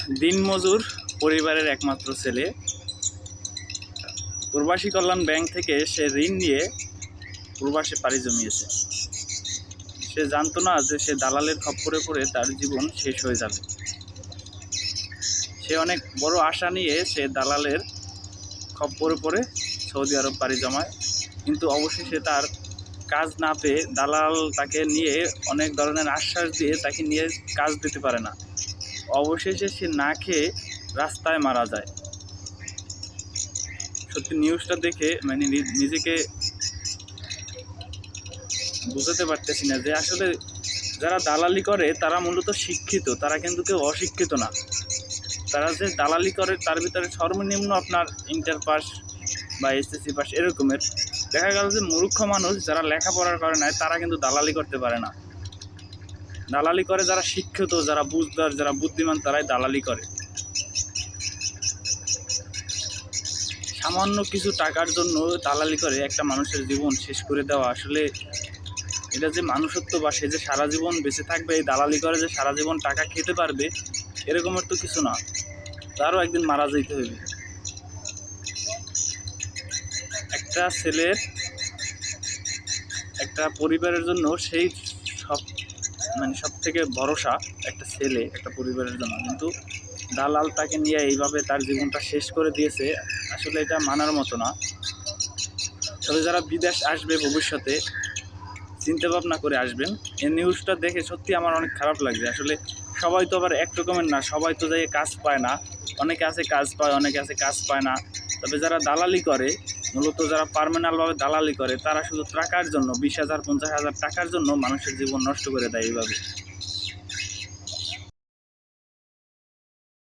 দিনমজুর পরিবারের একমাত্র ছেলে প্রবাসী কল্যাণ ব্যাংক থেকে সে ঋণ নিয়ে প্রবাসে পাড়ি জমিয়েছে। সে জানতো না যে সে দালালের খপ্পরে পড়ে তার জীবন শেষ হয়ে যাবে। সে অনেক বড় আশা নিয়ে সে দালালের খপ্পরে পড়ে সৌদি আরব পাড়ি জমায়, কিন্তু অবশেষে তার কাজ না পেয়ে দালাল তাকে নিয়ে অনেক ধরনের আশ্বাস দিয়ে তাকে নিয়ে কাজ দিতে পারে না। অবশেষে সে না খেয়ে রাস্তায় মারা যায়। সত্যি নিউজটা দেখে মানে নিজেকে বুঝতে পারতেছি না যে আসলে যারা দালালি করে তারা মূলত শিক্ষিত, তারা কিন্তু কেউ অশিক্ষিত না। তারা যে দালালি করে তার ভিতরে সর্বনিম্ন আপনার ইন্টার পাস বা এসএসসি পাস এরকমের। দেখা গেল যে মূর্খ মানুষ যারা লেখাপড়ার করে নাই তারা কিন্তু দালালি করতে পারে না। দালালি করে যারা শিক্ষিত, যারা বুঝদার, যারা বুদ্ধিমান, তারাই দালালি করে। সামান্য কিছু টাকার জন্য দালালি করে একটা মানুষের জীবন শেষ করে দেওয়া, আসলে এটা যে মানুষত্ব বা সে যে সারা জীবন বেঁচে থাকবে এই দালালি করে যে সারা জীবন টাকা খেতে পারবে এরকমের তো কিছু না, তারও একদিন মারা যেতে হবে। একটা ছেলের একটা পরিবারের জন্য সেই সব থেকে ভরসা একটা ছেলে একটা পরিবারের জন্য, কিন্তু দালাল তাকে নিয়ে এইভাবে তার জীবনটা শেষ করে দিয়েছে। আসলে এটা মানার মতো না। তবে যারা বিদেশ আসবে ভবিষ্যতে চিন্তা ভাবনা করে আসবেন। এই নিউজটা দেখে সত্যি আমার অনেক খারাপ লাগছে। আসলে সবাই তো আবার এক রকমের না, সবাই তো যাই কাজ পায় না। অনেকে আছে কাজ পায়, অনেকে আছে কাজ পায় না। তবে যারা দালালি করে, মূলত যারা পার্মানেন্টভাবে দালালি করে, তারা শুধু টাকার জন্য 20,000 50,000 টাকার জন্য মানুষের জীবন নষ্ট করে দেয় এইভাবে।